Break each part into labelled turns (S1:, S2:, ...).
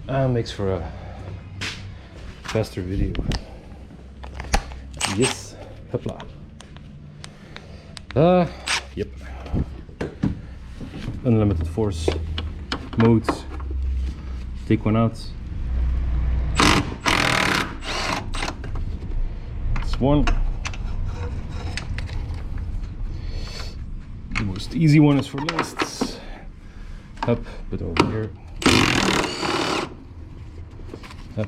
S1: and makes for a faster video. Yes, hopla. Yep. Unlimited force modes. Take one out. This one. The most easy one is for last. Up, but over here. Up.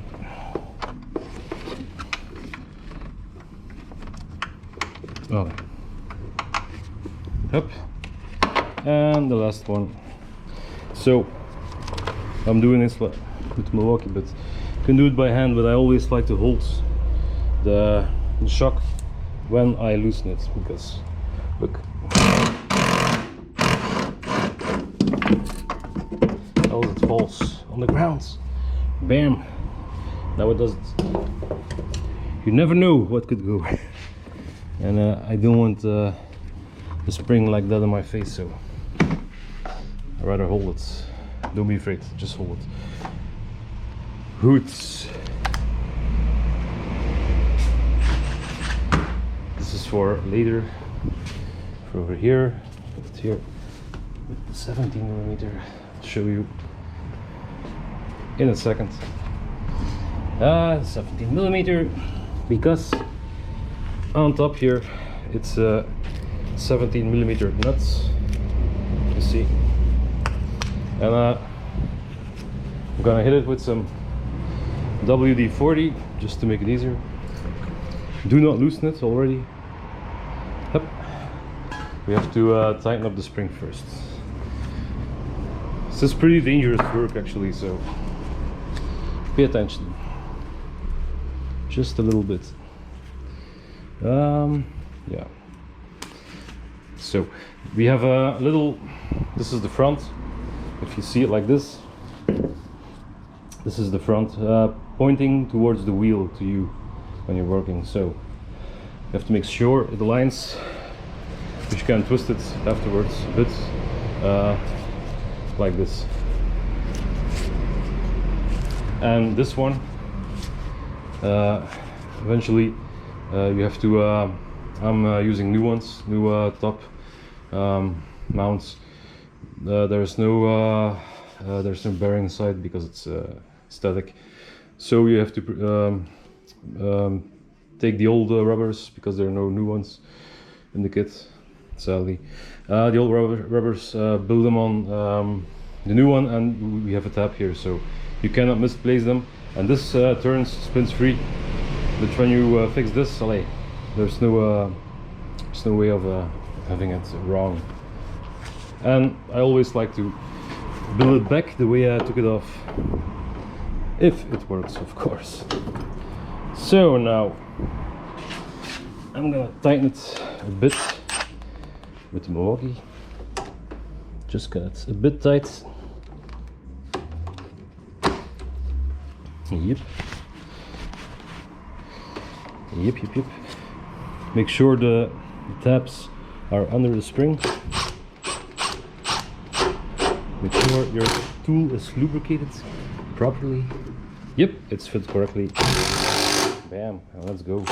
S1: Oh. Up. And the last one. So I'm doing this with Milwaukee, but you can do it by hand, but I always like to hold the shock when I loosen it, because look, how it falls on the ground. Bam! Now it doesn't. You never know what could go. And I don't want the spring like that on my face, so I'd rather hold it. Don't be afraid, just hold it. Hoots. This is for later. For over here, it's here with the 17mm. I'll show you in a second. 17mm, because on top here it's 17mm nuts, you see, and I'm gonna hit it with some WD-40 just to make it easier. Do not loosen it already. Yep. We have to tighten up the spring first. This is pretty dangerous work actually, so pay attention. Just a little bit. Yeah. So we have a little, this is the front. If you see it like this, this is the front, pointing towards the wheel to you when you're working. So you have to make sure it aligns, but you can twist it afterwards a bit, like this. And this one, eventually you have to, I'm using new ones, new top mounts. There's no bearing inside because it's static, so you have to take the old rubbers, because there are no new ones in the kit, sadly. The old rubbers, build them on the new one, and we have a tab here, so you cannot misplace them. And this spins free, but when you fix this, there's no way of having it wrong. And I always like to build it back the way I took it off, if it works, of course. So now I'm gonna tighten it a bit with the Milwaukee. Just get it a bit tight. Yep. Yep. Make sure the tabs are under the spring. Make sure your tool is lubricated properly. Yep, it's fit correctly. Bam, and let's go.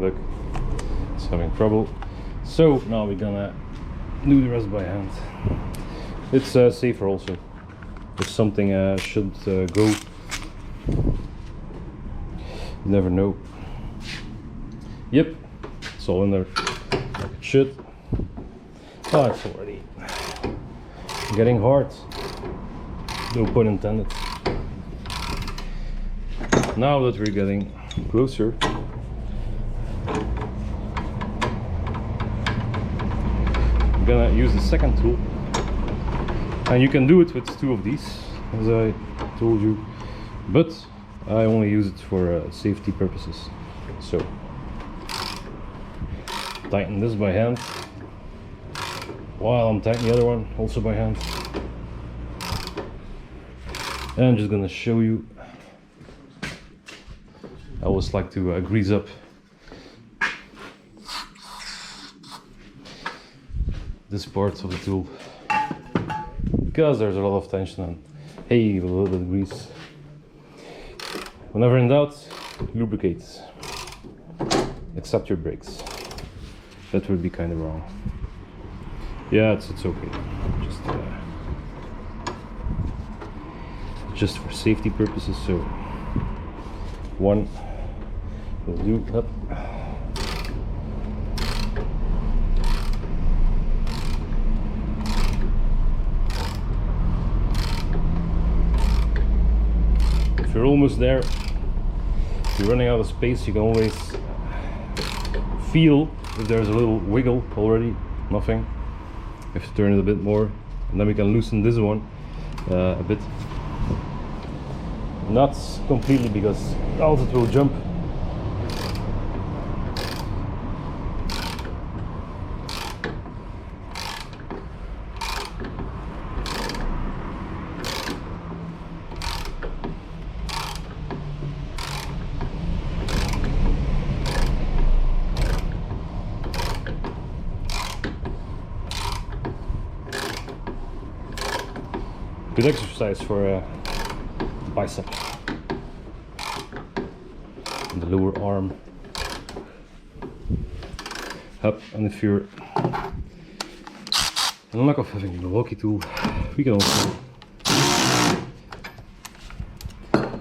S1: Look, it's having trouble. So now we're gonna do the rest by hand. It's safer also. If something should go, you never know. Yep, it's all in there like it should. Oh, it's already getting hard. No pun intended. Now that we're getting closer, I'm gonna use the second tool, and you can do it with two of these, as I told you, but I only use it for safety purposes. So tighten this by hand while I'm tightening the other one also by hand. And I'm just gonna show you I always like to grease up this part of the tool because there's a lot of tension and hey, a little bit of grease. Whenever in doubt, lubricate. Except your brakes. That would be kind of wrong. Yeah, it's okay. Just for safety purposes. So one will do. Up. If you're almost there, if you're running out of space, you can always feel if there's a little wiggle already. Nothing. You have to turn it a bit more, and then we can loosen this one a bit. Not completely because else it will jump. Good exercise for the bicep and the lower arm. Up, and if you're in lack of having a Milwaukee tool, we can also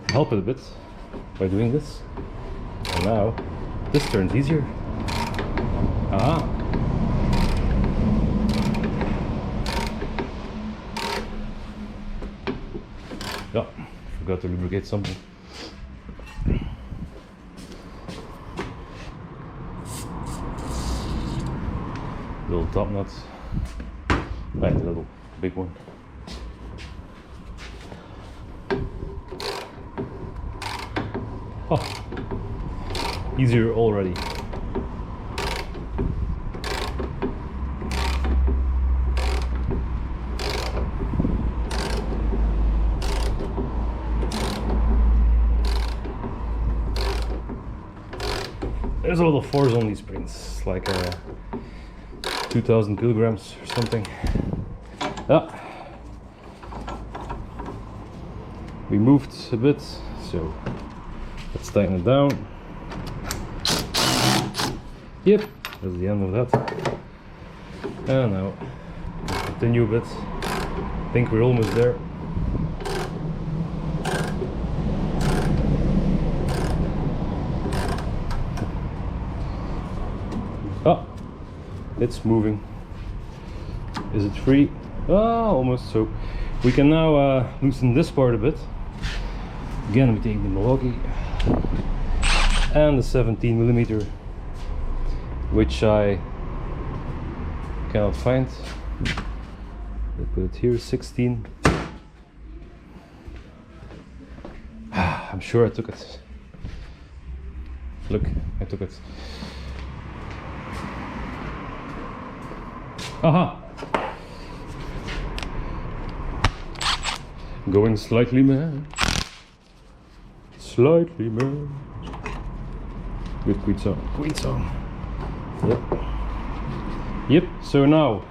S1: help it a bit by doing this. And now this turns easier. Ah. Yeah, forgot to lubricate something. Little top nut. Right, a little big one. Oh, easier already. There's a lot of force on these springs. It's like 2,000 kilograms or something. Yeah. We moved a bit, so let's tighten it down. Yep, that's the end of that. And now continue a bit. I think we're almost there. Ah, it's moving. Is it free? Ah, almost. So we can now loosen this part a bit. Again, we take the Milwaukee and the 17mm, which I cannot find. I put it here, 16. I'm sure I took it. Look, I took it. Aha! Going slightly mad. Slightly mad. Good Queen song. Queen song. Yep. Yep, so now